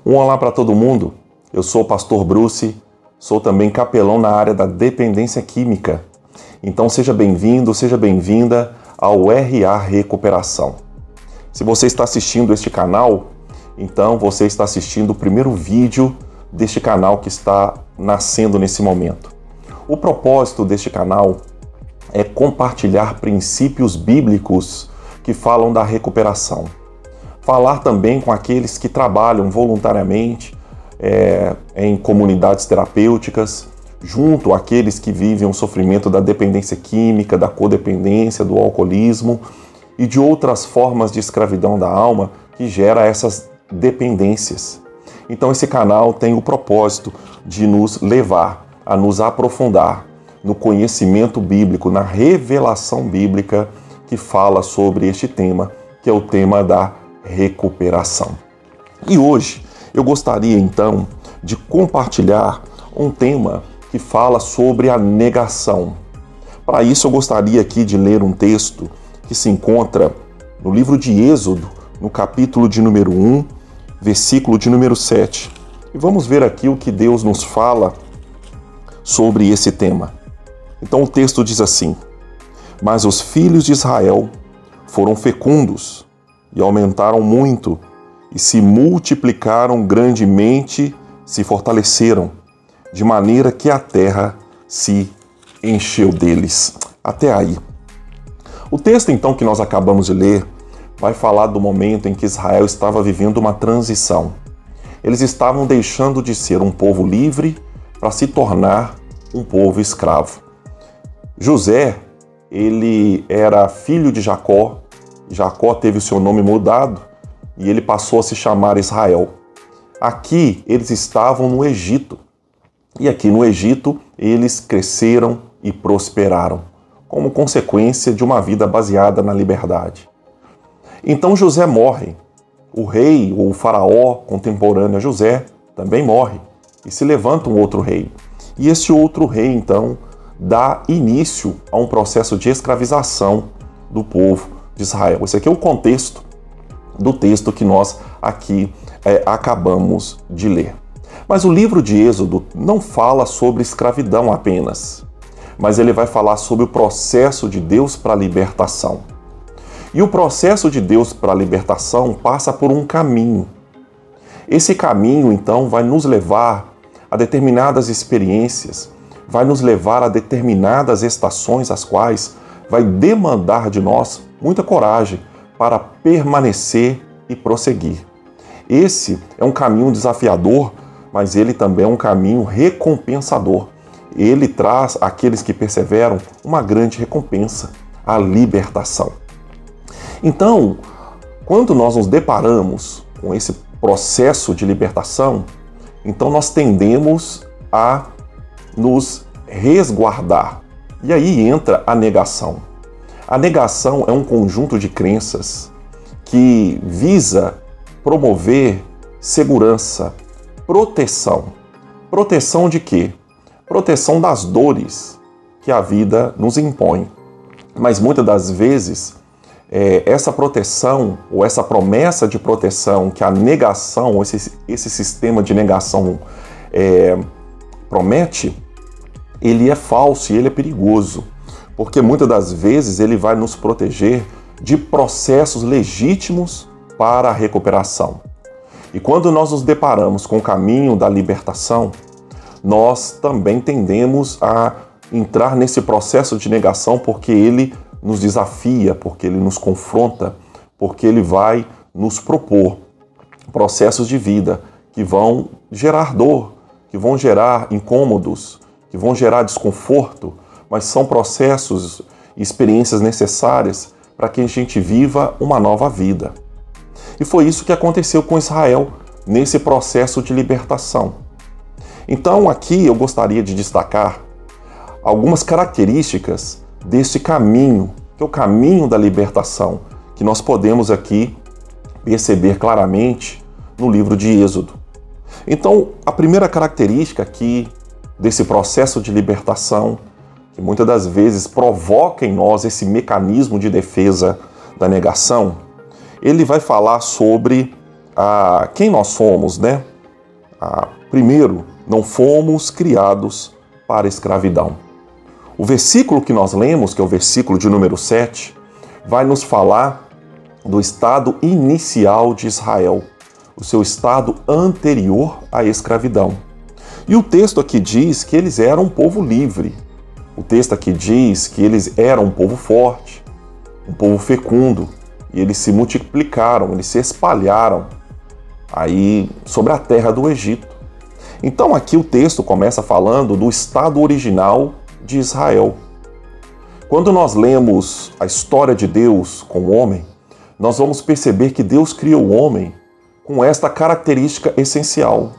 Um olá para todo mundo. Eu sou o pastor Bruce, sou também capelão na área da dependência química. Então seja bem-vindo, seja bem-vinda ao RA Recuperação. Se você está assistindo este canal, então você está assistindo o primeiro vídeo deste canal que está nascendo nesse momento. O propósito deste canal é compartilhar princípios bíblicos que falam da recuperação. Falar também com aqueles que trabalham voluntariamente em comunidades terapêuticas, junto àqueles que vivem o sofrimento da dependência química, da codependência, do alcoolismo e de outras formas de escravidão da alma que gera essas dependências. Então esse canal tem o propósito de nos levar a nos aprofundar no conhecimento bíblico, na revelação bíblica que fala sobre este tema, que é o tema da recuperação. E hoje eu gostaria então de compartilhar um tema que fala sobre a negação. Para isso eu gostaria aqui de ler um texto que se encontra no livro de Êxodo, no capítulo de número 1, versículo de número 7. E vamos ver aqui o que Deus nos fala sobre esse tema. Então o texto diz assim: Mas os filhos de Israel foram fecundos e aumentaram muito, e se multiplicaram grandemente, se fortaleceram, de maneira que a terra se encheu deles. Até aí. O texto então que nós acabamos de ler vai falar do momento em que Israel estava vivendo uma transição. Eles estavam deixando de ser um povo livre para se tornar um povo escravo. José, ele era filho de Jacó. Jacó teve o seu nome mudado e ele passou a se chamar Israel. Aqui eles estavam no Egito. E aqui no Egito eles cresceram e prosperaram, como consequência de uma vida baseada na liberdade. Então José morre. O rei, ou o faraó contemporâneo a José, também morre. E se levanta um outro rei. E esse outro rei, então, dá início a um processo de escravização do povo de Israel. Esse aqui é o contexto do texto que nós aqui acabamos de ler. Mas o livro de Êxodo não fala sobre escravidão apenas, mas ele vai falar sobre o processo de Deus para a libertação. E o processo de Deus para a libertação passa por um caminho. Esse caminho, então, vai nos levar a determinadas experiências, vai nos levar a determinadas estações, as quais vai demandar de nós muita coragem para permanecer e prosseguir. Esse é um caminho desafiador, mas ele também é um caminho recompensador. Ele traz àqueles que perseveram uma grande recompensa, a libertação. Então, quando nós nos deparamos com esse processo de libertação, então nós tendemos a nos resguardar. E aí entra a negação. A negação é um conjunto de crenças que visa promover segurança, proteção. Proteção de quê? Proteção das dores que a vida nos impõe. Mas muitas das vezes, essa proteção ou essa promessa de proteção que a negação, esse sistema de negação promete, ele é falso e ele é perigoso, porque muitas das vezes ele vai nos proteger de processos legítimos para a recuperação. E quando nós nos deparamos com o caminho da libertação, nós também tendemos a entrar nesse processo de negação porque ele nos desafia, porque ele nos confronta, porque ele vai nos propor processos de vida que vão gerar dor, que vão gerar incômodos, que vão gerar desconforto, mas são processos e experiências necessárias para que a gente viva uma nova vida. E foi isso que aconteceu com Israel nesse processo de libertação. Então aqui eu gostaria de destacar algumas características desse caminho, que é o caminho da libertação, que nós podemos aqui perceber claramente no livro de Êxodo. Então, a primeira característica aqui desse processo de libertação, que muitas das vezes provoca em nós esse mecanismo de defesa da negação, ele vai falar sobre quem nós somos, né? Primeiro, não fomos criados para a escravidão. O versículo que nós lemos, que é o versículo de número 7, vai nos falar do estado inicial de Israel, o seu estado anterior à escravidão. E o texto aqui diz que eles eram um povo livre. O texto aqui diz que eles eram um povo forte, um povo fecundo, e eles se multiplicaram, eles se espalharam aí sobre a terra do Egito. Então aqui o texto começa falando do estado original de Israel. Quando nós lemos a história de Deus com o homem, nós vamos perceber que Deus criou o homem com esta característica essencial,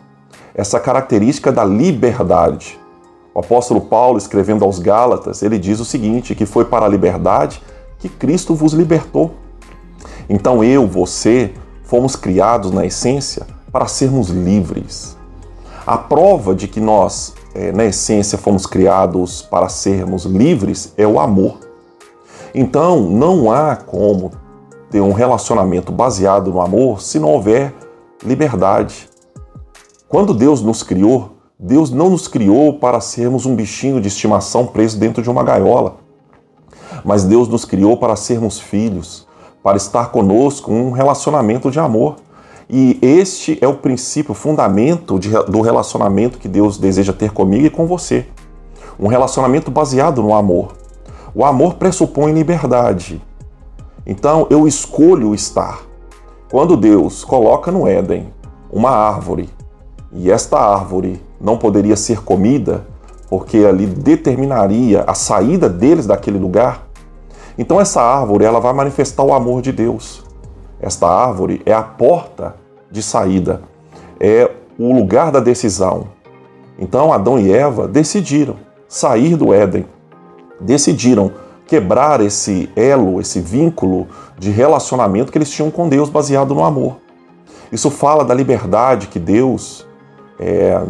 essa característica da liberdade. O apóstolo Paulo, escrevendo aos Gálatas, ele diz o seguinte, que foi para a liberdade que Cristo vos libertou. Então eu, você, fomos criados na essência para sermos livres. A prova de que nós, na essência, fomos criados para sermos livres é o amor. Então não há como ter um relacionamento baseado no amor se não houver liberdade. Quando Deus nos criou, Deus não nos criou para sermos um bichinho de estimação preso dentro de uma gaiola. Mas Deus nos criou para sermos filhos, para estar conosco em um relacionamento de amor. E este é o princípio, o fundamento do relacionamento que Deus deseja ter comigo e com você. Um relacionamento baseado no amor. O amor pressupõe liberdade. Então eu escolho estar. Quando Deus coloca no Éden uma árvore, e esta árvore não poderia ser comida, porque ali determinaria a saída deles daquele lugar, então essa árvore ela vai manifestar o amor de Deus. Esta árvore é a porta de saída, é o lugar da decisão. Então Adão e Eva decidiram sair do Éden, decidiram quebrar esse elo, esse vínculo de relacionamento que eles tinham com Deus baseado no amor. Isso fala da liberdade que Deus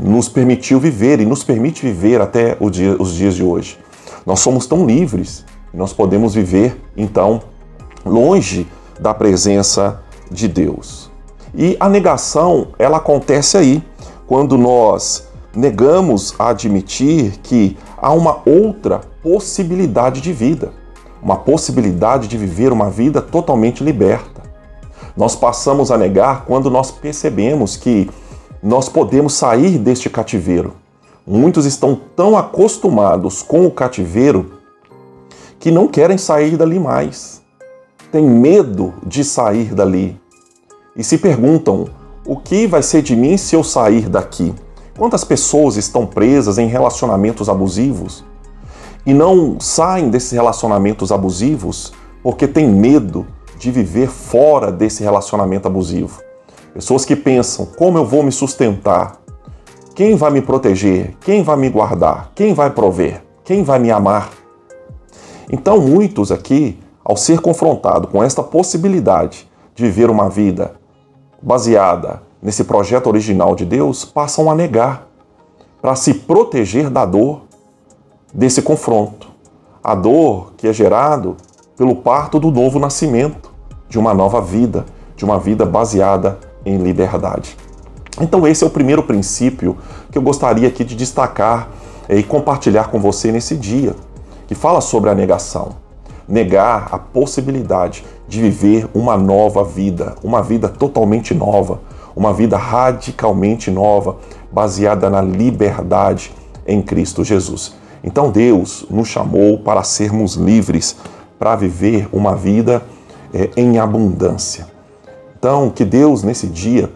nos permitiu viver e nos permite viver até os dias de hoje. Nós somos tão livres que nós podemos viver, então, longe da presença de Deus. E a negação, ela acontece aí, quando nós negamos a admitir que há uma outra possibilidade de vida, uma possibilidade de viver uma vida totalmente liberta. Nós passamos a negar quando nós percebemos que nós podemos sair deste cativeiro. Muitos estão tão acostumados com o cativeiro que não querem sair dali mais. Têm medo de sair dali. E se perguntam, o que vai ser de mim se eu sair daqui? Quantas pessoas estão presas em relacionamentos abusivos e não saem desses relacionamentos abusivos porque têm medo de viver fora desse relacionamento abusivo? Pessoas que pensam, como eu vou me sustentar? Quem vai me proteger? Quem vai me guardar? Quem vai prover? Quem vai me amar? Então muitos aqui, ao ser confrontados com esta possibilidade de viver uma vida baseada nesse projeto original de Deus, passam a negar para se proteger da dor desse confronto. A dor que é gerado pelo parto do novo nascimento, de uma nova vida, de uma vida baseada em liberdade. Então esse é o primeiro princípio que eu gostaria aqui de destacar e compartilhar com você nesse dia, que fala sobre a negação. Negar a possibilidade de viver uma nova vida, uma vida totalmente nova, uma vida radicalmente nova, baseada na liberdade em Cristo Jesus. Então Deus nos chamou para sermos livres, para viver uma vida em abundância. Então, que Deus, nesse dia,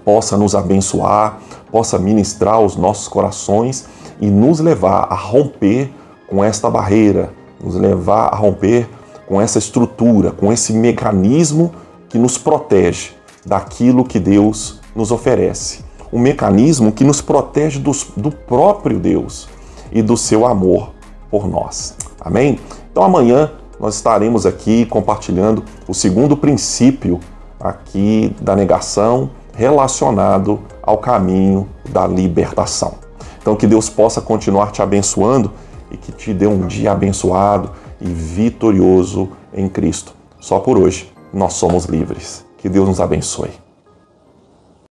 possa nos abençoar, possa ministrar os nossos corações e nos levar a romper com esta barreira, nos levar a romper com essa estrutura, com esse mecanismo que nos protege daquilo que Deus nos oferece. Um mecanismo que nos protege do próprio Deus e do seu amor por nós. Amém? Então amanhã nós estaremos aqui compartilhando o segundo princípio aqui da negação relacionado ao caminho da libertação. Então que Deus possa continuar te abençoando e que te dê um dia abençoado e vitorioso em Cristo. Só por hoje nós somos livres. Que Deus nos abençoe.